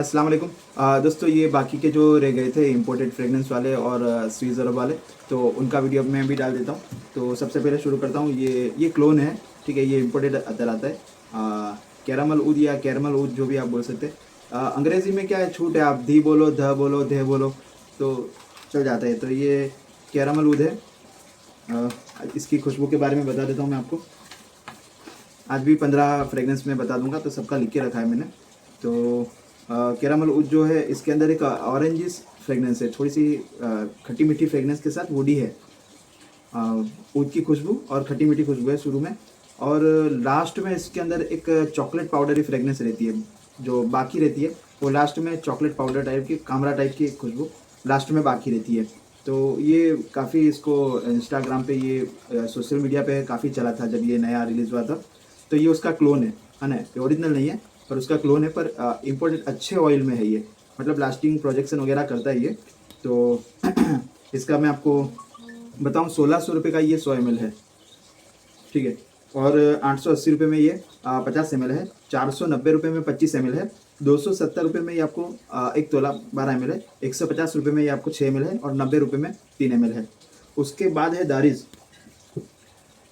अस्सलाम वालेकुम। दोस्तों, ये बाकी के जो रह गए थे इम्पोर्टेड फ्रेगनेंस वाले और स्वीज़ अरब वाले, तो उनका वीडियो मैं भी डाल देता हूँ। तो सबसे पहले शुरू करता हूँ। ये क्लोन है, ठीक है। ये इम्पोर्टेड अतर आता है, कैरामल ऊद या कैरमल ऊद, जो भी आप बोल सकते हैं। अंग्रेज़ी में क्या है, छूट है, आप धी बोलो, ध बोलो, धे बोलो, तो चल जाता है। तो ये कैरामल ऊद है। अ, इसकी खुशबू के बारे में बता देता हूँ मैं आपको। आज भी 15 फ्रेगनेंस में बता दूंगा, तो सबका लिख के रखा है मैंने। तो कैरामल ऊद जो है, इसके अंदर एक ऑरेंजिस फ्रेगनेंस है, थोड़ी सी खट्टी मीठी फ्रेगनेंस के साथ वुडी है। ऊद की खुशबू और खट्टी मीठी खुशबू है शुरू में, और लास्ट में इसके अंदर एक चॉकलेट पाउडरी फ्रेगनेंस रहती है। जो बाकी रहती है वो लास्ट में चॉकलेट पाउडर टाइप की, कामरा टाइप की खुशबू लास्ट में बाकी रहती है। तो ये काफ़ी, इसको इंस्टाग्राम पे, ये सोशल मीडिया पे काफ़ी चला था जब ये नया रिलीज़ हुआ था। तो ये उसका क्लोन है ना, ये ओरिजिनल नहीं है, पर उसका क्लोन है। पर इम्पोर्टेड अच्छे ऑयल में है ये, मतलब लास्टिंग प्रोजेक्शन वगैरह करता है ये। तो इसका मैं आपको बताऊँ, 1600 रुपये का ये 100 ml है, ठीक है। और 880 रुपये में ये 50 ml है। 490 रुपये में 25 ml है। 270 रुपये में ये आपको 1 तोला 12 ml है। 150 रुपये में ये आपको 6 ml है, और 90 रुपये में 3 ml है। उसके बाद है दारिज।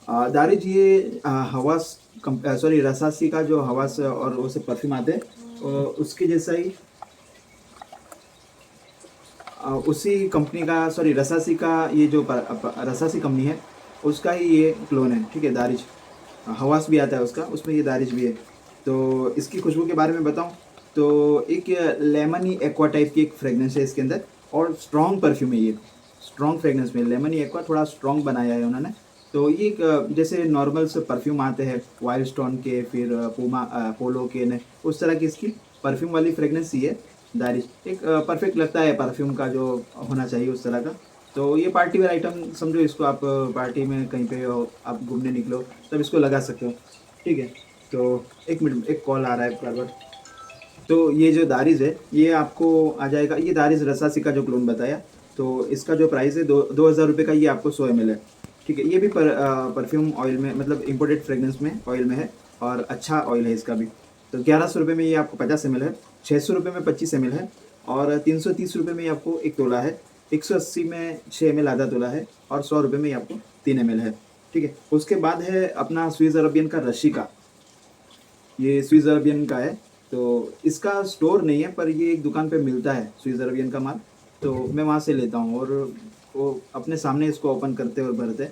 दारिज ये हवास सॉरी, रसासी का जो हवास और वो से परफ्यूम आते हैं, उसके जैसा ही, उसी कंपनी का, सॉरी, रसासी का, ये जो रसासी कंपनी है उसका ही ये क्लोन है, ठीक है। दारिज हवास भी आता है उसका, उसमें ये दारिज भी है। तो इसकी खुशबू के बारे में बताऊं, तो एक लेमनी एक्वा टाइप की एक फ्रेगनेंस है इसके अंदर, और स्ट्रॉन्ग परफ्यूम है ये। स्ट्रॉन्ग फ्रेगनेंस में लेमनी एक्वा थोड़ा स्ट्रॉन्ग बनाया है उन्होंने। तो ये एक जैसे नॉर्मल से परफ्यूम आते हैं वाइल्ड स्टोन के, फिर पूमा पोलो के ने, उस तरह की इसकी परफ्यूम वाली फ्रेगनेंस ही है दारिज। एक परफेक्ट लगता है परफ्यूम का जो होना चाहिए उस तरह का। तो ये पार्टी वेयर आइटम समझो इसको, आप पार्टी में कहीं पे हो, आप घूमने निकलो, तब इसको लगा सकते हो, ठीक है। तो एक मिनट, एक कॉल आ रहा है बार बार। तो ये जो दारिज है, ये आपको आ जाएगा, ये दारिज रसासी का जो क्लोन बताया, तो इसका जो प्राइस है 2,000 रुपये का, ये आपको 100 ml है, ठीक है। ये भी परफ्यूम ऑयल में, मतलब इम्पोर्टेड फ्रेगनेंस में ऑयल में है, और अच्छा ऑयल है इसका भी। तो 1100 रुपये में ये आपको 50 ml है। 600 रुपये में 25 ml है, और 330 रुपये में ये आपको 1 तोला है। 180 में 6 ml आधा तोला है, और 100 रुपये में ये आपको 3 ml है, ठीक है। उसके बाद है अपना स्विस अरबियन का रशी का। ये स्विस अरबियन का है। तो इसका स्टोर नहीं है, पर ये एक दुकान पे मिलता है स्विस अरबियन का माल, तो मैं वहाँ से लेता हूँ। और वो अपने सामने इसको ओपन करते और भरते,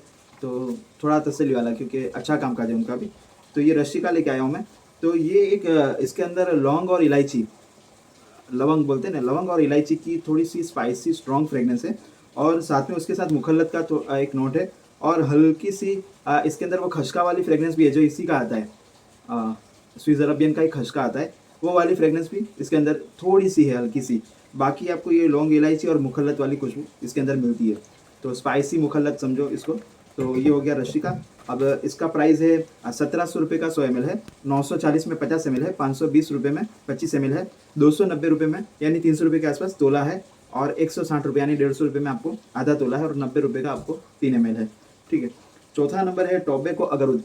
तो थोड़ा तसल्ली वाला, क्योंकि अच्छा काम काज है उनका भी। तो ये रस्सी का लेके आया हूँ मैं। तो ये एक इसके अंदर लौंग और इलायची, लवंग बोलते हैं ना, लवंग और इलायची की थोड़ी सी स्पाइसी स्ट्रॉन्ग फ्रेगनेंस है, और साथ में उसके साथ मुखल्लत का तो एक नोट है, और हल्की सी इसके अंदर वो खशका वाली फ्रेगनेंस भी है जो इसी का आता है। स्विस अरबियन का एक खशका आता है, वो वाली फ्रेगनेंस भी इसके अंदर थोड़ी सी है, हल्की सी। बाकी आपको ये लौंग इलायची और मुखल्लत वाली खुशबू इसके अंदर मिलती है। तो स्पाइसी मुखल्लत समझो इसको। तो ये हो गया रशी का। अब इसका प्राइस है 1700 रुपये का 100 ml है। 940 में 50 ml है। 520 रुपये में 25 ml है। 290 रुपये में, यानी 300 रुपये के आसपास तोला है। और 160 रुपये यानी 150 रुपये में आपको आधा तोला है, और 90 रुपये का आपको 3 ml है, ठीक है। चौथा नंबर है टोबैको अगरुद।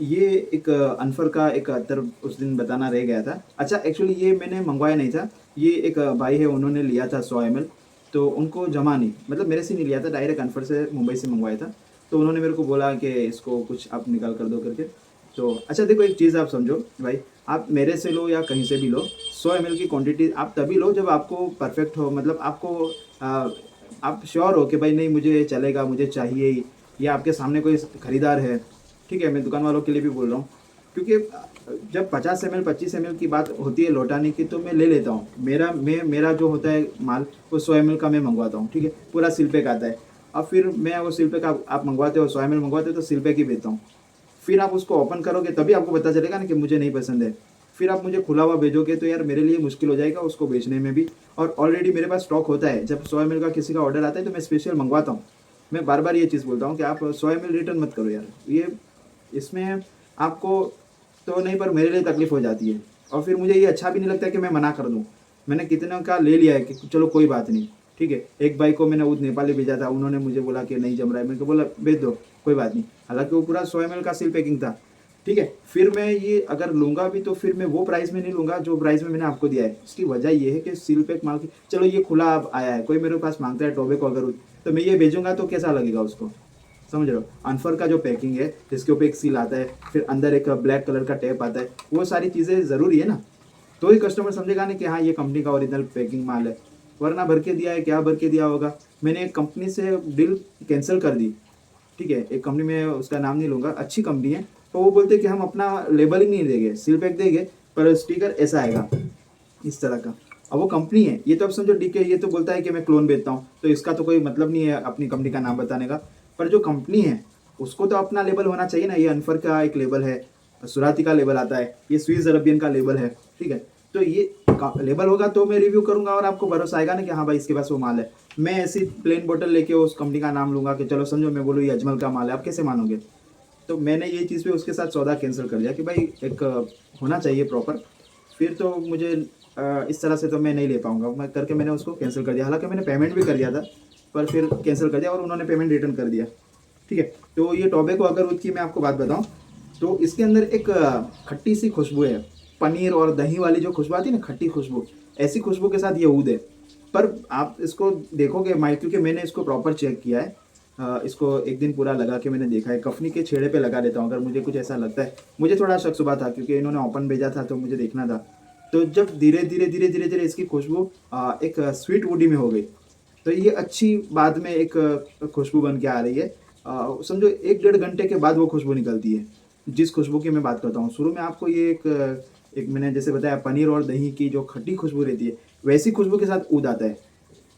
ये एक अनफर का एक अतर उस दिन बताना रह गया था। अच्छा, एक्चुअली ये मैंने मंगवाया नहीं था, ये एक भाई है, उन्होंने लिया था 100 ml। तो उनको जमा नहीं, मतलब मेरे से नहीं लिया था, डायरेक्ट अनफर से, मुंबई से मंगवाया था। तो उन्होंने मेरे को बोला कि इसको कुछ आप निकाल कर दो करके। तो अच्छा देखो, एक चीज़ आप समझो भाई, आप मेरे से लो या कहीं से भी लो, 100 ml की क्वांटिटी आप तभी लो जब आपको परफेक्ट हो, मतलब आपको आप श्योर हो कि भाई नहीं, मुझे चलेगा, मुझे चाहिए ही, या आपके सामने कोई खरीदार है, ठीक है। मैं दुकान वालों के लिए भी बोल रहा हूँ, क्योंकि जब 50 ml 25 ml की बात होती है लौटाने की, तो मैं ले लेता हूँ। मेरा जो होता है माल, वो 100 ml का मैं मंगवाता हूँ, ठीक है। पूरा सिल पैक आता है। अब फिर मैं वो सिल पैक, आप मंगवाते हो 100 ml मंगवाते हो, तो सिल पैक ही बेचता हूँ। फिर आप उसको ओपन करोगे तभी आपको पता चलेगा ना कि मुझे नहीं पसंद है। फिर आप मुझे खुला हुआ भेजोगे, तो यार मेरे लिए मुश्किल हो जाएगा उसको बेचने में भी। और ऑलरेडी मेरे पास स्टॉक होता है, जब 100 ml का किसी का ऑर्डर आता है तो मैं स्पेशल मंगवाता हूँ। मैं बार बार ये चीज़ बोलता हूँ कि आप 100 ml रिटर्न मत करो यार, ये इसमें आपको तो नहीं, पर मेरे लिए तकलीफ हो जाती है। और फिर मुझे ये अच्छा भी नहीं लगता कि मैं मना कर दूँ। मैंने कितने का ले लिया है कि चलो कोई बात नहीं, ठीक है। एक भाई को मैंने वो नेपाली भेजा था, उन्होंने मुझे बोला कि नहीं जम रहा है, मैंने बोला भेज दो, कोई बात नहीं। हालांकि वो पूरा 100 ml का सील पैकिंग था। ठीक है। फिर मैं ये अगर लूँगा भी तो फिर मैं वो प्राइस में नहीं लूँगा जो प्राइस में मैंने आपको दिया है। इसकी वजह ये है कि सील पैक माल की, चलो ये खुला अब आया है, कोई मेरे पास मांगता है टोबैको अगर, तो मैं ये भेजूंगा तो कैसा लगेगा उसको, समझ रहे हो। अनफर का जो पैकिंग है जिसके ऊपर एक सील आता है, फिर अंदर एक ब्लैक कलर का टेप आता है, वो सारी चीज़ें ज़रूरी है ना, तो ही कस्टमर समझेगा ना कि हाँ ये कंपनी का ओरिजिनल पैकिंग माल है। वरना भर के दिया है, क्या भर के दिया होगा। मैंने एक कंपनी से डील कैंसिल कर दी, ठीक है, एक कंपनी में, उसका नाम नहीं लूँगा, अच्छी कंपनी है, तो वो बोलते कि हम अपना लेबलिंग नहीं देंगे, सील पैक देंगे, पर स्टिकर ऐसा आएगा इस तरह का। अब वो कंपनी है, ये तो अब समझो डीके, ये तो बोलता है कि मैं क्लोन बेचता हूँ, तो इसका तो कोई मतलब नहीं है अपनी कंपनी का नाम बताने का। पर जो कंपनी है उसको तो अपना लेबल होना चाहिए ना। ये अनफर का एक लेबल है, सुराती का लेबल आता है, ये स्विस अरबियन का लेबल है, ठीक है। तो ये लेबल होगा तो मैं रिव्यू करूंगा और आपको भरोसा आएगा ना कि हाँ भाई इसके पास वो माल है। मैं ऐसी प्लेन बोतल लेके उस कंपनी का नाम लूंगा कि चलो समझो मैं बोलूँ ये अजमल का माल है, आप कैसे मानोगे। तो मैंने ये चीज़ पे उसके साथ सौदा कैंसिल कर दिया कि भाई एक होना चाहिए प्रॉपर। फिर तो मुझे इस तरह से तो मैं नहीं ले पाऊंगा, मैं करके मैंने उसको कैंसिल कर दिया। हालांकि मैंने पेमेंट भी कर दिया था, पर फिर कैंसिल कर दिया और उन्होंने पेमेंट रिटर्न कर दिया, ठीक है। तो ये टोबैको अगरवुड की मैं आपको बात बताऊं तो इसके अंदर एक खट्टी सी खुशबू है, पनीर और दही वाली जो खुशबू आती है ना, खट्टी खुशबू, ऐसी खुशबू के साथ ये ऊद है। पर आप इसको देखोगे माइक, क्योंकि मैंने इसको प्रॉपर चेक किया है, इसको एक दिन पूरा लगा के मैंने देखा है, कफनी के छेड़े पे लगा देता हूँ अगर मुझे कुछ ऐसा लगता है। मुझे थोड़ा शक सुबह था क्योंकि इन्होंने ओपन भेजा था तो मुझे देखना था। तो जब धीरे धीरे धीरे धीरे धीरे इसकी खुशबू एक स्वीट वुडी में हो गई, तो ये अच्छी बाद में एक खुशबू बन के आ रही है। समझो 1-1.5 घंटे के बाद वो खुशबू निकलती है, जिस खुशबू की मैं बात करता हूँ। शुरू में आपको ये एक मैंने जैसे बताया पनीर और दही की जो खट्टी खुशबू रहती है, वैसी खुशबू के साथ ऊद आता है।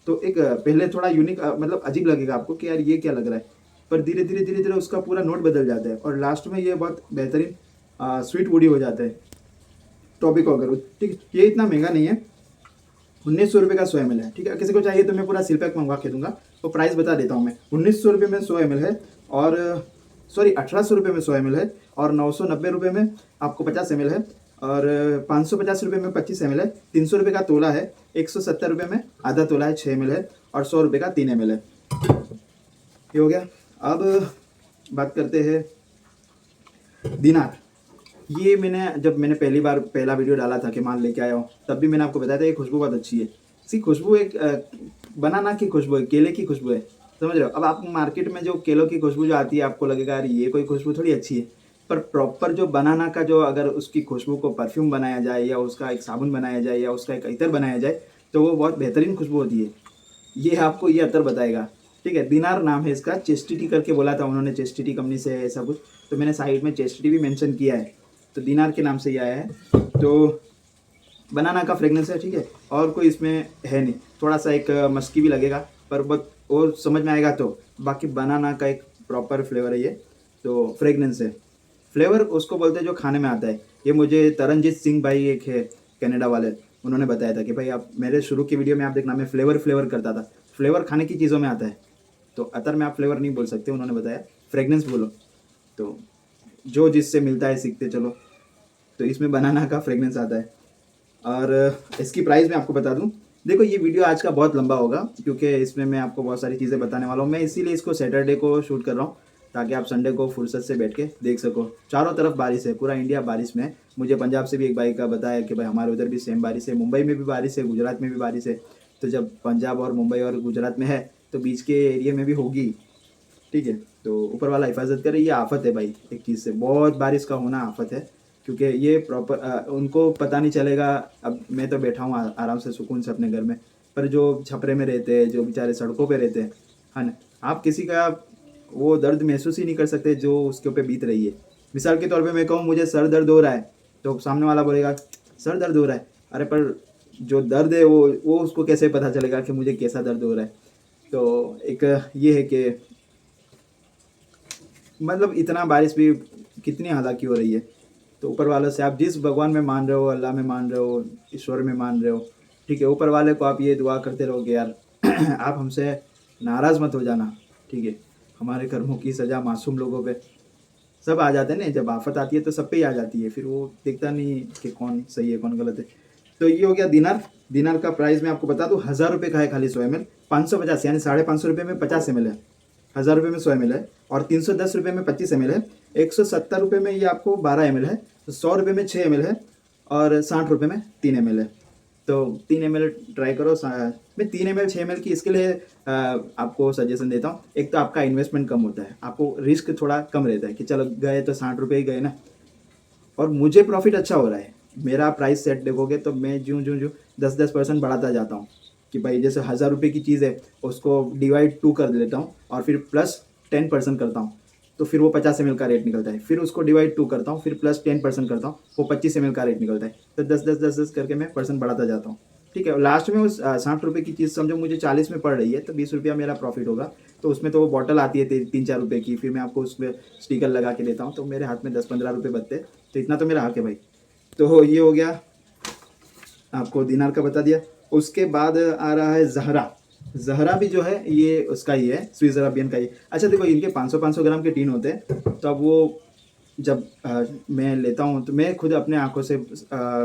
तो एक पहले थोड़ा यूनिक मतलब अजीब लगेगा आपको कि यार ये क्या लग रहा है, पर धीरे धीरे धीरे धीरे उसका पूरा नोट बदल जाता है और लास्ट में ये बहुत बेहतरीन स्वीट वुडी हो जाता है टॉपिक अगर, ठीक। ये इतना महंगा नहीं है, 1900 रुपये का 100 ml है, ठीक है। किसी को चाहिए तो मैं पूरा सील पैक मंगवा के दूंगा, तो प्राइस बता देता हूँ मैं। 1900 रुपये में 100 ml है, और सॉरी 1800 रुपये में 100 ml है, और 990 रुपये में आपको 50 ml है, और 550 रुपये में 25 ml है, 300 रुपये का तोला है, 170 रुपये में आधा तोला है 6 ml है, और 100 रुपये का 3 ml है। ये हो गया। अब बात करते हैं दिनार। ये मैंने जब मैंने पहली बार पहला वीडियो डाला था कि माल लेके आया हूँ, तब भी मैंने आपको बताया था ये खुशबू बहुत अच्छी है। इसकी खुशबू एक बनाना की खुशबू है, केले की खुशबू है, समझ रहे हो। अब आप मार्केट में जो केलों की खुशबू जो आती है आपको लगेगा यार ये कोई खुशबू थोड़ी अच्छी है, पर प्रॉपर जो बनाना का जो अगर उसकी खुशबू को परफ्यूम बनाया जाए या उसका एक साबुन बनाया जाए या उसका एक इतर बनाया जाए तो वो बहुत बेहतरीन खुशबू होती है। ये आपको ये अतर बताएगा, ठीक है। दिनार नाम है इसका, चेस्टिटी करके बोला था उन्होंने, चेस्टिटी कंपनी से है ऐसा कुछ, तो मैंने साइड में चेस्टिटी भी मेंशन किया है, तो दिनार के नाम से ये आया है। तो बनाना का फ्रेगनेंस है, ठीक है, और कोई इसमें है नहीं। थोड़ा सा एक मस्की भी लगेगा पर बहुत और समझ में आएगा, तो बाकी बनाना का एक प्रॉपर फ्लेवर है ये, तो फ्रेगनेंस है। फ्लेवर उसको बोलते हैं जो खाने में आता है। ये मुझे तरनजीत सिंह भाई एक है कनाडा वाले, उन्होंने बताया था कि भाई आप मेरे शुरू की वीडियो में आप देखना मैं फ्लेवर फ्लेवर करता था, फ्लेवर खाने की चीज़ों में आता है, तो अतर में आप फ्लेवर नहीं बोल सकते, उन्होंने बताया फ्रेगनेंस बोलो। तो जो जिससे मिलता है सीखते चलो, तो इसमें बनाना का फ्रेगनेंस आता है। और इसकी प्राइस मैं आपको बता दूं, देखो ये वीडियो आज का बहुत लंबा होगा क्योंकि इसमें मैं आपको बहुत सारी चीज़ें बताने वाला हूँ। मैं इसीलिए इसको सैटरडे को शूट कर रहा हूँ ताकि आप संडे को फुर्सत से बैठ के देख सको। चारों तरफ बारिश है, पूरा इंडिया बारिश में है। मुझे पंजाब से भी एक भाई का बताया कि भाई हमारे उधर भी सेम बारिश है, मुंबई में भी बारिश है, गुजरात में भी बारिश है। तो जब पंजाब और मुंबई और गुजरात में है तो बीच के एरिया में भी होगी, ठीक है। तो ऊपर वाला हिफाजत करे, ये आफत है भाई, एक चीज़ से बहुत बारिश का होना आफत है, क्योंकि ये प्रॉपर उनको पता नहीं चलेगा। अब मैं तो बैठा हूँ आराम से सुकून से अपने घर में, पर जो छपरे में रहते हैं, जो बेचारे सड़कों पे रहते हैं, है ना, आप किसी का वो दर्द महसूस ही नहीं कर सकते जो उसके ऊपर बीत रही है। मिसाल के तौर पे मैं कहूँ मुझे सर दर्द हो रहा है, तो सामने वाला बोलेगा सर दर्द हो रहा है, अरे पर जो दर्द है वो उसको कैसे पता चलेगा कि मुझे कैसा दर्द हो रहा है। तो एक ये है कि मतलब इतना बारिश भी कितनी हालाकी हो रही है। तो ऊपर वाले से आप जिस भगवान में मान रहे हो, अल्लाह में मान रहे हो, ईश्वर में मान रहे हो, ठीक है, ऊपर वाले को आप ये दुआ करते रहोगे यार आप हमसे नाराज़ मत हो जाना, ठीक है। हमारे कर्मों की सज़ा मासूम लोगों पे सब आ जाते हैं ना, जब आफत आती है तो सब पे ही आ जाती है, फिर वो देखता नहीं कि कौन सही है कौन गलत है। तो ये हो गया दिनार। दिनार का प्राइस मैं आपको बता दूँ 1000 रुपये का है खाली 100 ml, 550 यानी 550 रुपये में 50 ml है, 1000 रुपये में 100 ml है, और 310 रुपये में 25 ml है, 170 रुपये में ये आपको 12 ml है, तो 100 रुपये में 6 ml है, और 60 रुपये में 3 ml है। तो 3 ml ट्राई करो। मैं 3 ml 6 ml की इसके लिए आपको सजेशन देता हूँ। एक तो आपका इन्वेस्टमेंट कम होता है, आपको रिस्क थोड़ा कम रहता है कि चलो गए तो 60 रुपये ही गए ना, और मुझे प्रॉफिट अच्छा हो रहा है। मेरा प्राइस सेट देखोगे तो मैं जूँ 10% बढ़ाता जाता हूँ कि भाई जैसे 1000 रुपये की चीज़ है उसको डिवाइड 2 कर देता हूँ और फिर प्लस 10% करता हूँ, तो फिर वो 50 ml का रेट निकलता है। फिर उसको डिवाइड 2 करता हूँ, फिर प्लस 10% करता हूँ, वो 25 ml का रेट निकलता है। तो 10 करके मैं परसेंट बढ़ाता जाता हूँ, ठीक है। लास्ट में उस 60 रुपये की चीज़ समझो मुझे 40 में पड़ रही है, तो 20 रुपया मेरा प्रॉफिट होगा। तो उसमें तो वो बॉटल आती है 3-4 रुपये की, फिर मैं आपको उसमें स्टिकर लगा के देता हूँ, तो मेरे हाथ में 10-15 रुपये बचते हैं। तो इतना तो मेरा हक है भाई। तो ये हो गया, आपको दिनार का बता दिया। उसके बाद आ रहा है ज़हरा। ज़हरा भी जो है ये उसका ही है, स्विस अरबियन का ही। अच्छा देखो, इनके 500-500 ग्राम के टीन होते हैं, तो अब वो जब मैं लेता हूँ तो मैं खुद अपने आंखों से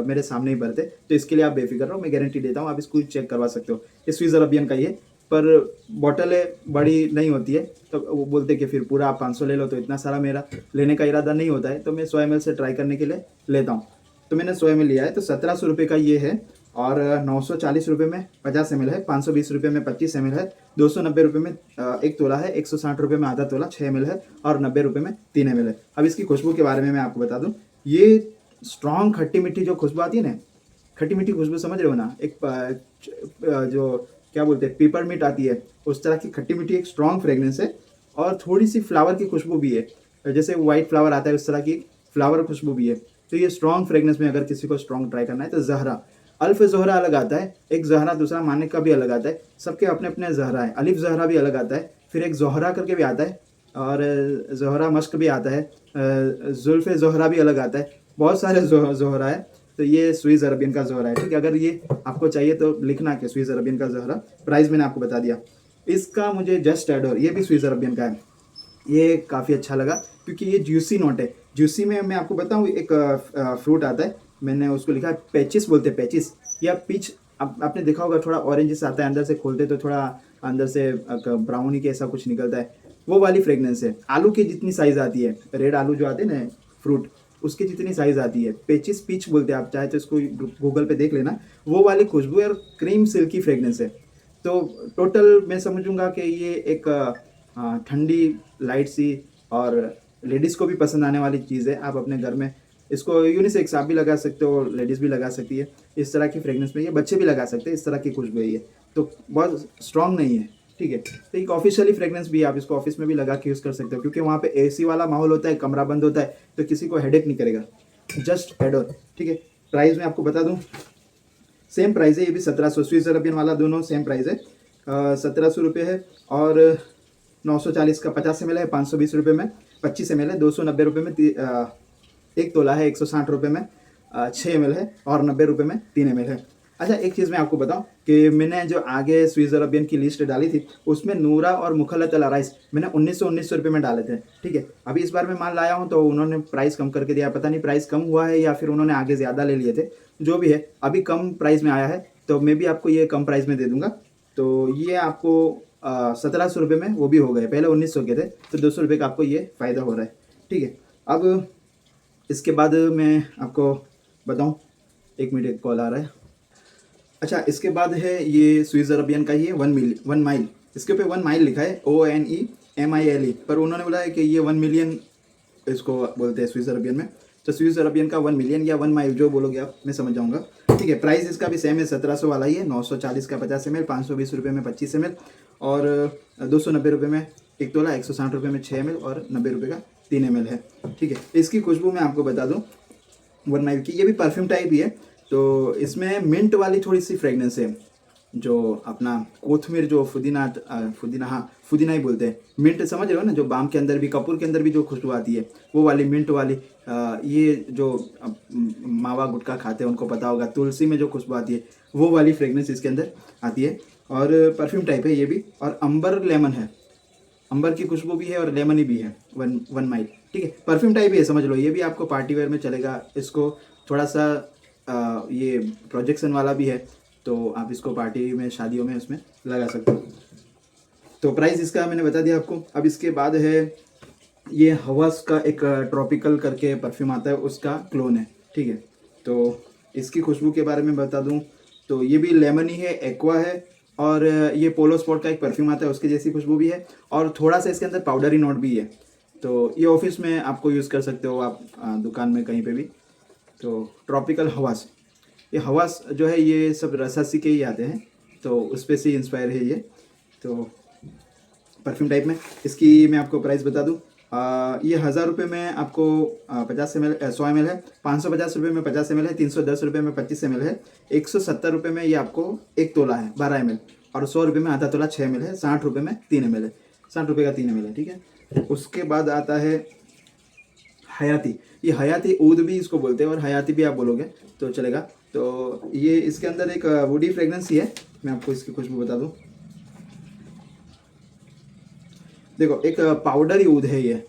मेरे सामने ही भरते, तो इसके लिए आप बेफिक्र रहो, मैं गारंटी देता हूँ, आप इसको चेक करवा सकते हो। ये स्विस अरबियन का ही है, पर बॉटलें बड़ी नहीं होती है, तो वो बोलते कि फिर पूरा आप 500 ले लो, तो इतना सारा मेरा लेने का इरादा नहीं होता है, तो मैं 100 ml से ट्राई करने के लिए लेता हूँ। तो मैंने 100 ml लिया है, तो 1700 रुपये का ये है, और 940 रुपये में 50 ml है, 520 रुपये में 25 ml है, 290 रुपये में 1 तोला है, 160 रुपये में आधा तोला 6 ml है, और 90 रुपये में 3 ml है। अब इसकी खुशबू के बारे में मैं आपको बता दूं, ये स्ट्रॉन्ग खट्टी मीठी जो खुशबू आती है ना, खट्टी मीठी खुशबू समझ रहे हो ना, एक जो क्या बोलते हैं पेपर मिंट आती है, उस तरह की खट्टी मीठी एक स्ट्रॉन्ग फ्रेगनेंस है, और थोड़ी सी फ्लावर की खुशबू भी है, जैसे वाइट फ्लावर आता है उस तरह की फ्लावर खुशबू भी है। तो ये स्ट्रॉन्ग फ्रेगनेंस में अगर किसी को स्ट्रॉन्ग ट्राई करना है तो ज़हरा, अल्फ ज़हरा अलग आता है, एक ज़हरा दूसरा माने का भी अलग आता है, सबके अपने अपने ज़हरा है। अलिफ ज़हरा भी अलग आता है, फिर एक ज़ोहरा करके भी आता है, और ज़ोहरा मस्क भी आता है, जुल्फ़ ज़ोहरा भी अलग आता है, बहुत सारे ज़ोहरा है। तो ये स्विस अरबियन का ज़ोहरा है, ठीक है। अगर ये आपको चाहिए तो लिखना कि स्विस अरबियन का ज़ोहरा। प्राइस मैंने आपको बता दिया। इसका मुझे जस्ट एडोर, ये भी स्विस अरबियन का है, ये काफ़ी अच्छा लगा क्योंकि ये जूसी नोट है। जूसी में मैं आपको बताऊँ, एक फ्रूट आता है, मैंने उसको लिखा है पेचिस बोलते हैं, पेचिस या पीच। आपने देखा होगा थोड़ा ऑरेंज से आता है, अंदर से खोलते तो थोड़ा अंदर से ब्राउनी के ऐसा कुछ निकलता है, वो वाली फ्रेगनेंस है। आलू की जितनी साइज़ आती है, रेड आलू जो आते हैं ना फ्रूट, उसकी जितनी साइज़ आती है, पेचिस पीच बोलते हैं, आप चाहे तो इसको गूगल पे देख लेना, वो वाली खुशबू है, और क्रीम सिल्की फ्रेगनेंस है। तो टोटल मैं समझूंगा कि ये एक ठंडी लाइट सी और लेडीज़ को भी पसंद आने वाली चीज़ है। आप अपने घर में इसको यूनिसेक्स आप भी लगा सकते हो, लेडीज़ भी लगा सकती है, इस तरह की फ्रेगनेंस में ये बच्चे भी लगा सकते हैं, इस तरह की खुशबू है ये। तो बहुत स्ट्रॉन्ग नहीं है, ठीक है। तो एक ऑफिशियली फ्रेगनेंस भी है, आप इसको ऑफिस में भी लगा के यूज़ कर सकते हो, क्योंकि वहाँ पे एसी वाला माहौल होता है, कमरा बंद होता है, तो किसी को हेडेक नहीं करेगा। जस्ट एडोर, ठीक है। प्राइस मैं आपको बता दूँ, सेम प्राइस है, ये भी 1700, स्विस अरबियन वाला दोनों सेम प्राइस है, 1700 रुपये है, और 940 का 50 ml है, 520 रुपये में 25 ml है, 290 रुपये में 1 तोला है, 160 रुपये में 6 ml है, और 90 रुपये में 3 ml है। अच्छा, एक चीज़ मैं आपको बताऊं कि मैंने जो आगे स्विस अरबियन की लिस्ट डाली थी, उसमें नूरा और मुखलत अल राइस मैंने 1900 रुपये में डाले थे, ठीक है। अभी इस बार मैं माल लाया हूं तो उन्होंने प्राइस कम करके दिया, पता नहीं प्राइस कम हुआ है या फिर उन्होंने आगे ज़्यादा ले लिए थे, जो भी है अभी कम प्राइस में आया है, तो मैं भी आपको ये कम प्राइस में दे दूंगा। तो ये आपको 1700 रुपये में वो भी हो गए, पहले 1900 के थे, तो 200 रुपये का आपको ये फ़ायदा हो रहा है, ठीक है। अब इसके बाद मैं आपको बताऊं, 1 मिनट, एक कॉल आ रहा है। अच्छा, इसके बाद है ये स्विस अरबियन का ही है, 1 माइल, इसके ऊपर 1 माइल लिखा है, ONEMILE, पर उन्होंने बोला है कि ये 1 मिलियन इसको बोलते हैं स्विस अरबियन में। तो स्विस अरबियन का 1 मिलियन या 1 माइल जो बोलोगे आप, मैं समझ जाऊंगा, ठीक है। प्राइस इसका भी सेम है, 1700 वाला ही है, 940 का 50 ml, 520 रुपये में 25 ml, और 290 रुपये में 1 तोला, 160 रुपये में 6 ml, और 90 रुपये का 3 ml है, ठीक है। इसकी खुशबू मैं आपको बता दूँ 1 माइल की, ये भी परफ्यूम टाइप ही है। तो इसमें मिंट वाली थोड़ी सी फ्रेगनेंस है, जो अपना कोथमीर, जो फुदीना, हाँ फुदीना ही बोलते हैं, मिंट समझ रहे हो ना, जो बाम के अंदर भी, कपूर के अंदर भी जो खुशबू आती है, वो वाली मिंट वाली। ये जो मावा गुटखा खाते हैं उनको पता होगा, तुलसी में जो खुशबू आती है, वो वाली फ्रेगनेंस इसके अंदर आती है, और परफ्यूम टाइप है ये भी। और अंबर लेमन है, अंबर की खुशबू भी है और लेमनी भी है, 1 माइल, ठीक है। परफ्यूम टाइप ही है, समझ लो, ये भी आपको पार्टी वेयर में चलेगा। इसको थोड़ा सा ये प्रोजेक्शन वाला भी है, तो आप इसको पार्टी में, शादियों में उसमें लगा सकते हो। तो प्राइस इसका मैंने बता दिया आपको। अब इसके बाद है ये हवास का एक ट्रॉपिकल करके परफ्यूम आता है, उसका क्लोन है, ठीक है। तो इसकी खुशबू के बारे में बता दूं तो ये भी लेमन ही है, एक्वा है, और ये पोलो स्पॉट का एक परफ्यूम आता है उसकी जैसी खुशबू भी है, और थोड़ा सा इसके अंदर पाउडरी नोट भी है। तो ये ऑफिस में आपको यूज़ कर सकते हो आप, दुकान में कहीं पे भी। तो ट्रॉपिकल हवास, ये हवास जो है ये सब रसासी के ही आते हैं, तो उस पर से इंस्पायर है ये। तो परफ्यूम टाइप में इसकी मैं आपको प्राइस बता दूं, ये 1000 रुपये में आपको 50 ml 100 ml है, 550 रुपये में 50 ml है, 310 रुपये में 25 ml है, 170 रुपये में ये आपको 1 तोला है 12 ml, और 100 रुपये में आधा तोला 6 ml है, 60 रुपये में 3 ml है, 60 रुपये का 3 ml है, ठीक है। उसके बाद आता है हयाती, ये हयाती ऊद भी इसको बोलते हैं और हयाती भी आप बोलोगे तो चलेगा। तो ये इसके अंदर एक वुडी फ्रेगनेंस ही है, मैं आपको इसकी खुशबू बता दूं। देखो एक पाउडरी ऊद है ये,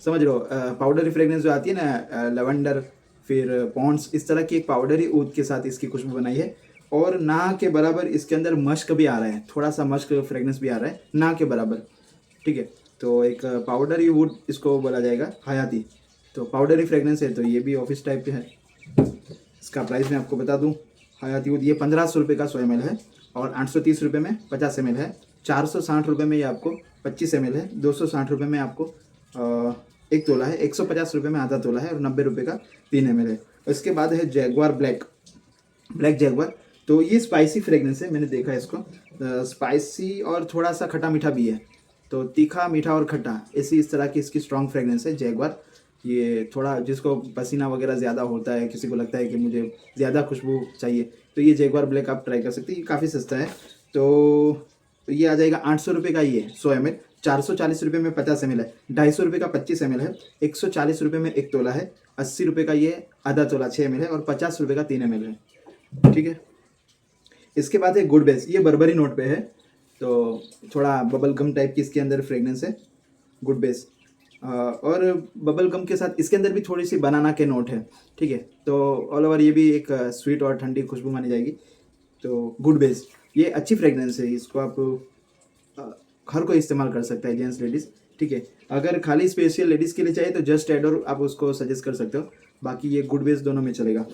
समझ रहे हो, पाउडरी फ्रेगनेंस जो आती है ना, लेवेंडर फिर पॉन्ड्स, इस तरह की एक पाउडरी ऊद के साथ इसकी खुशबू बनाई है। और ना के बराबर इसके अंदर मस्क भी आ रहा है, थोड़ा सा मस्क फ्रेगनेंस भी आ रहा है ना के बराबर, ठीक है। तो एक पाउडरी वुड इसको बोला जाएगा हयाती। तो पाउडरी फ्रेगनेंस है, तो ये भी ऑफिस टाइप के है। इसका प्राइस मैं आपको बता दूं, हयाती वुड ये 1500 रुपये का 100 ml है, और 830 रुपये में 50 ml है, 460 रुपये में ये आपको 25 ml है, 260 रुपये में आपको 1 तोला है, 150 रुपये में आधा तोला है, और 90 रुपये का 3 ml है। इसके बाद है जैगवार ब्लैक जैगवार। तो ये स्पाइसी फ्रेगनेंस है, मैंने देखा है इसको, स्पाइसी और थोड़ा सा खट्टा मीठा भी है। तो तीखा मीठा और खट्टा ऐसी इस तरह की इसकी स्ट्रॉन्ग फ्रेगनेंस है जैगवार। ये थोड़ा जिसको पसीना वगैरह ज़्यादा होता है, किसी को लगता है कि मुझे ज़्यादा खुशबू चाहिए, तो ये जैगवार ब्लैक आप ट्राई कर सकते हैं, ये काफ़ी सस्ता है। तो ये आ जाएगा 800 रुपये का, ये 100 ml, 440 रुपये में 50 ml है, 250 रुपये का 25 ml है, 140 रुपये में 1 तोला है, 80 रुपये का ये आधा तोला 6 ml है, और 50 रुपये का 3 ml है, ठीक है। इसके बाद है गुड बेस, ये बर्बरी नोट पे है, तो थोड़ा बबल गम टाइप की इसके अंदर फ्रेगनेंस है, गुड बेस। और बबल गम के साथ इसके अंदर भी थोड़ी सी बनाना के नोट है, ठीक है। तो ऑल ओवर ये भी एक स्वीट और ठंडी खुशबू मानी जाएगी। तो गुड बेस ये अच्छी फ्रेगनेंस है, इसको आप हर कोई इस्तेमाल कर सकता है, जेंट्स लेडीज़, ठीक है। अगर खाली स्पेशल लेडीज़ के लिए चाहिए तो जस्ट एडोर आप उसको सजेस्ट कर सकते हो, बाकी ये गुड बेस दोनों में चलेगा।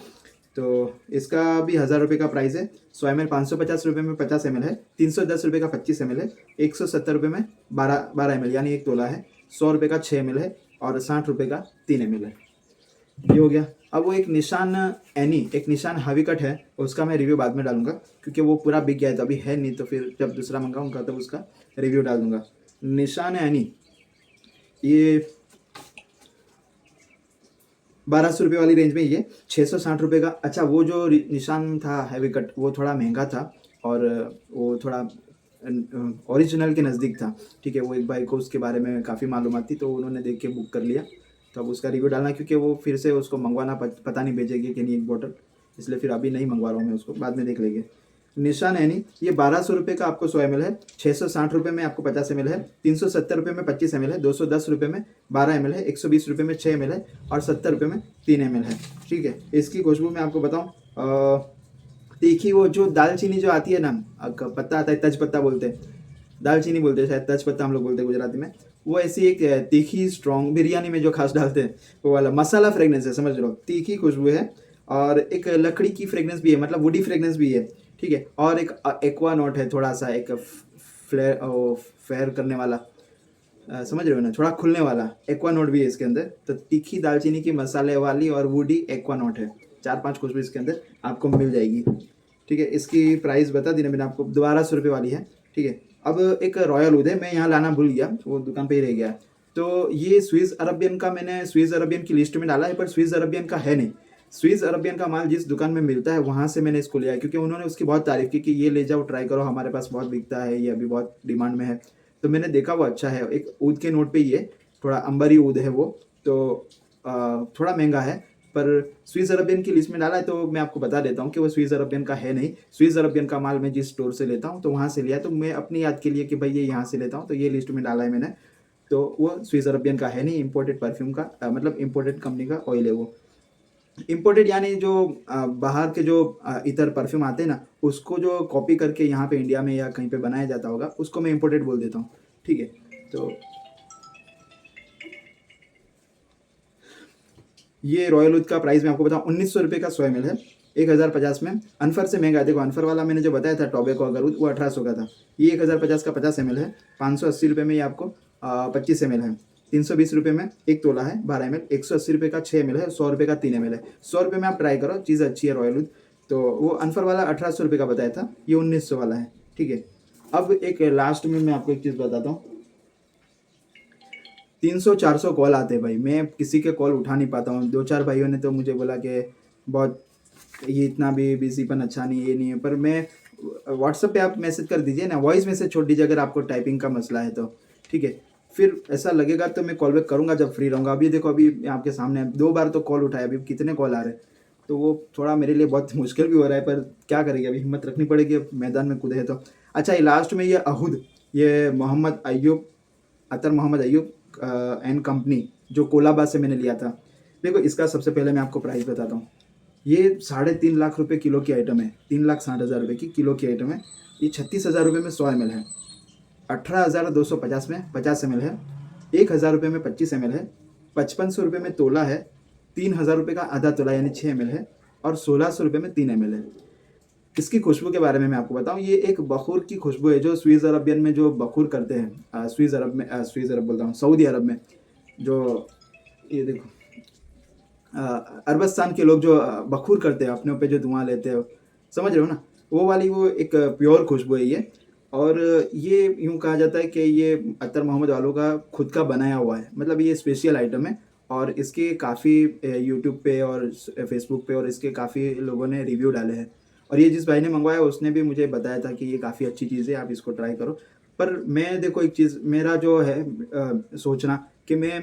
तो इसका भी 1000 रुपये का प्राइस है, 100 ml 550 रुपये में 50 ml है, 310 रुपये का 25 ml है, 170 रुपये में 12 ml यानी 1 तोला है, 100 रुपये का 6 ml है, और 60 रुपये का 3 ml है। ये हो गया। अब वो एक निशान एनी, एक निशान हावी कट है, उसका मैं रिव्यू बाद में डालूंगा, क्योंकि वो पूरा बिक गया है, तो अभी है नहीं, तो फिर जब दूसरा मंगाऊंगा तब उसका रिव्यू डाल दूंगा। निशान एनी ये 1200 रुपये वाली रेंज में, ये 660 रुपये का। अच्छा, वो जो निशान था हैवी कट वो थोड़ा महंगा था, और वो थोड़ा ओरिजिनल के नज़दीक था, ठीक है। वो एक भाई को उसके बारे में काफ़ी मालूमात थी, तो उन्होंने देख के बुक कर लिया। तो अब उसका रिव्यू डालना, क्योंकि वो फिर से उसको मंगवाना पता नहीं भेजेगी कि नहीं एक बॉटल, इसलिए फिर अभी नहीं मंगवा रहा हूँ मैं उसको, बाद में देख लेंगे। निशान एनी ये 1200 रुपये का आपको 100 ml है, 660 रुपये में आपको 50 ml है, 370 रुपये में 25 ml है, 210 रुपये में 12 ml है, 120 रुपये में 6 ml है, और 70 रुपये में 3 ml है, ठीक है। इसकी खुशबू मैं आपको बताऊँ, तीखी, वो जो दालचीनी जो आती है ना, पत्ता आता है, तेज पत्ता बोलते हैं, दालचीनी बोलते हैं शायद, तेज पत्ता हम लोग बोलते हैं गुजराती में। वो ऐसी एक तीखी स्ट्रॉन्ग, बिरयानी में जो खास डालते हैं वो वाला मसाला फ्रेगनेंस है, समझ लो, तीखी खुशबू है, और एक लकड़ी की फ्रेगनेंस भी है, मतलब वुडी फ्रेगनेंस भी है, ठीक है। और एक एक्वा नोट है, थोड़ा सा एक फेयर करने वाला, समझ रहे हो ना, थोड़ा खुलने वाला एक्वा नोट भी है इसके अंदर। तो तीखी दालचीनी की मसाले वाली और वुडी एक्वा नोट है, 4-5 खुशबू इसके अंदर आपको मिल जाएगी, ठीक है। इसकी प्राइस बता दी ना मैंने आपको, 1200 रुपये वाली है, ठीक है। अब एक रॉयल उद है, मैं यहाँ लाना भूल गया, वो दुकान पे ही रह गया। तो ये स्विस अरबियन का मैंने स्विस अरबियन की लिस्ट में डाला है, पर स्विस अरबियन का है नहीं। स्विस अरबियन का माल जिस दुकान में मिलता है वहाँ से मैंने इसको लिया है, क्योंकि उन्होंने उसकी बहुत तारीफ की कि ये ले जाओ, ट्राई करो, हमारे पास बहुत बिकता है, ये अभी बहुत डिमांड में है। तो मैंने देखा वो अच्छा है, एक ऊद के नोट पे ही है, थोड़ा अंबरी ऊद है वो, तो थोड़ा महंगा है, पर स्विस अरबियन की लिस्ट में डाला है। तो मैं आपको बता देता हूँ कि वो स्विस अरबियन का है नहीं। स्विस अरबियन का माल मैं जिस स्टोर से लेता हूँ तो वहाँ से लिया, तो मैं अपनी याद के लिए कि भाई ये यहाँ से लेता हूँ, तो ये लिस्ट में डाला है मैंने। तो वो स्विस अरबियन का है नहीं, इम्पोर्टेड परफ्यूम का, मतलब इम्पोर्टेड कंपनी का ऑयल है वो। इम्पोर्टेड यानी जो बाहर के जो इतर परफ्यूम आते हैं ना, उसको जो कॉपी करके यहाँ पे इंडिया में या कहीं पे बनाया जाता होगा, उसको मैं इम्पोर्टेड बोल देता हूँ। ठीक है। तो ये रॉयल उद का प्राइस मैं आपको बताऊँ 1900 रुपये का 100 ml है, 1050 में। अनफर से महंगा है, देखो अनफर वाला मैंने जो बताया था टोबैको अगरवुड वो 1800 का था, ये 1050 का 50 ml है, 580 रुपये में ये आपको 25 ml है, 320 रुपये में एक तोला है 12 ml, 180 रुपये का 6 ml है, 100 रुपये का 3 ml है। 100 रुपये में आप ट्राई करो, चीज़ अच्छी है रॉयल उद। तो वो अनफर वाला 1800 रुपये का बताया था, ये 1900 वाला है, ठीक है। अब एक लास्ट में मैं आपको एक चीज़ बताता हूँ, 300-400 कॉल आते हैं भाई, मैं किसी के कॉल उठा नहीं पाता हूँ। 2-4 भाइयों ने तो मुझे बोला कि बहुत ये इतना भी बिजीपन अच्छा नहीं है, ये नहीं है, पर मैं व्हाट्सएप पे आप मैसेज कर दीजिए ना, वॉइस मैसेज छोड़ दीजिए अगर आपको टाइपिंग का मसला है तो, ठीक है। फिर ऐसा लगेगा तो मैं कॉल बैक करूँगा जब फ्री रहूँगा। अभी देखो अभी आपके सामने 2 बार तो कॉल उठाया, अभी कितने कॉल आ रहे हैं, तो वो थोड़ा मेरे लिए बहुत मुश्किल भी हो रहा है, पर क्या करेंगे, अभी हिम्मत रखनी पड़ेगी, अब मैदान में कूदे है तो। अच्छा ये लास्ट में ये अहूद, ये मोहम्मद अयूब, अतर मोहम्मद अयूब एंड कंपनी, जो कोलाबा से मैंने लिया था। देखो इसका सबसे पहले मैं आपको प्राइस बताता हूँ, ये 3.5 लाख रुपए किलो की आइटम है, 3,60,000 रुपये की किलो की आइटम है। ये 36,000 रुपये में 100 ml है, 18,250 में 50 ml है, 1,000 रुपये में 25 ml है, 5,500 रुपये में तोला है, 3,000 रुपये का आधा तोला यानी 6 ml है, और 1,600 रुपये में 3 ml है। इसकी खुशबू के बारे में मैं आपको बताऊं, ये एक बखूर की खुशबू है, जो स्विस अरबियन में जो बखूर करते हैं, स्विस अरब बोलता हूँ, सऊदी अरब में जो, ये देखो अरबस्तान के लोग जो बखूर करते हैं अपने ऊपर जो धुआं लेते हैं, समझ रहे हो ना, वो वाली वो एक प्योर खुशबू है ये। और ये यूँ कहा जाता है कि ये अतर मोहम्मद वालों का खुद का बनाया हुआ है, मतलब ये स्पेशल आइटम है। और इसके काफ़ी यूट्यूब पे और फेसबुक पे और इसके काफ़ी लोगों ने रिव्यू डाले हैं। और ये जिस भाई ने मंगवाया उसने भी मुझे बताया था कि ये काफ़ी अच्छी चीज़ है, आप इसको ट्राई करो। पर मैं देखो एक चीज़ मेरा जो है सोचना कि मैं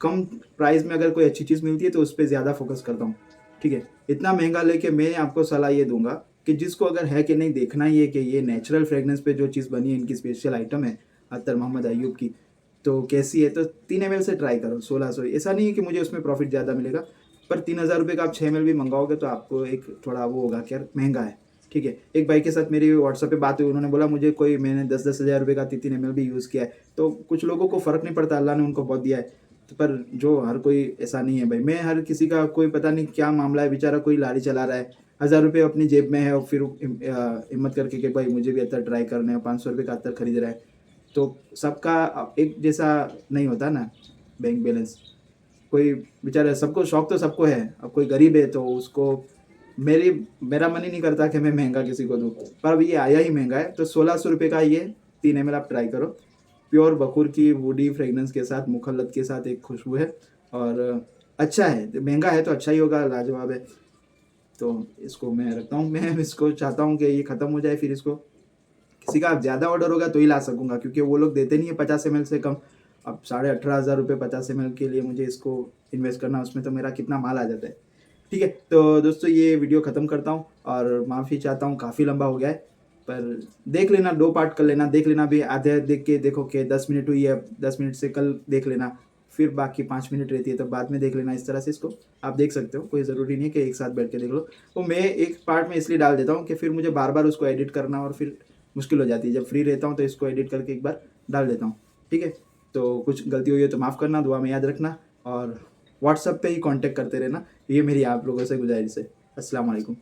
कम प्राइस में अगर कोई अच्छी चीज़ मिलती है तो उस पर ज़्यादा फोकस करता हूँ, ठीक है। इतना महंगा लेके मैं आपको सलाह ये दूंगा कि जिसको अगर है कि नहीं देखना ही है कि ये नेचुरल फ्रेगनेंस पे जो चीज़ बनी है, इनकी स्पेशल आइटम है अतर मोहम्मद अयूब की, तो कैसी है, तो 3 ml से ट्राई करो 1600। ऐसा नहीं है कि मुझे उसमें प्रॉफिट ज़्यादा मिलेगा, पर 3,000 रुपये का आप 6 ml भी मंगाओगे तो आपको एक थोड़ा वो होगा कि यार महंगा है, ठीक है। एक भाई के साथ मेरी व्हाट्सएप पे बात हुई, उन्होंने बोला मुझे कोई, मैंने 10-10 हज़ार रुपये का 3 ml भी यूज़ किया है, तो कुछ लोगों को फ़र्क नहीं पड़ता, अल्लाह ने उनको बहुत दिया है। तो पर जो हर कोई ऐसा नहीं है भाई, मैं हर किसी का कोई पता नहीं क्या मामला है, बेचारा कोई लारी चला रहा है, 1,000 रुपये अपनी जेब में है और फिर हिम्मत करके कि भाई मुझे भी अत्तर ट्राई करना है, 500 रुपये का अत्तर खरीद रहा है। तो सबका एक जैसा नहीं होता ना बैंक बैलेंस, कोई बेचारा, सबको शौक तो सबको है, अब कोई गरीब है तो उसको, मेरा मन ही नहीं करता कि मैं महंगा किसी को दूँ, पर अब ये आया ही महंगा है, तो 1,600 रुपये का ये 3 ml आप ट्राई करो। प्योर बखूर की वुडी फ्रेगनेंस के साथ, मुखल्लत के साथ एक खुशबू है, और अच्छा है, महंगा है तो अच्छा ही होगा, लाजवाब है। तो इसको मैं रखता हूँ, मैं इसको चाहता हूँ कि ये ख़त्म हो जाए, फिर इसको किसी का ज़्यादा ऑर्डर होगा तो ही ला सकूँगा, क्योंकि वो लोग देते नहीं है 50 ml से कम। अब 18,500 रुपये 50 ml के लिए मुझे इसको इन्वेस्ट करना, उसमें तो मेरा कितना माल आ जाता है, ठीक है। तो दोस्तों ये वीडियो ख़त्म करता हूँ, और माफ़ी चाहता हूँ, काफ़ी लंबा हो गया है, पर देख लेना, 2 पार्ट कर लेना, देख लेना भी, आधे देख के देखो कि 10 मिनट हुई है, 10 मिनट से कल देख लेना, फिर बाकी 5 मिनट रहती है तो बाद में देख लेना। इस तरह से इसको आप देख सकते हो, कोई ज़रूरी नहीं है कि एक साथ बैठ के देख लो। वो मैं एक पार्ट में इसलिए डाल देता हूँ कि फिर मुझे बार बार उसको एडिट करना और फिर मुश्किल हो जाती है। जब फ्री रहता हूँ तो इसको एडिट करके एक बार डाल देता हूँ, ठीक है। तो कुछ गलती हुई है तो माफ़ करना, दुआ में याद रखना, और व्हाट्सएप पे ही कांटेक्ट करते रहना, ये मेरी आप लोगों से गुजारिश है। अस्सलाम वालेकुम।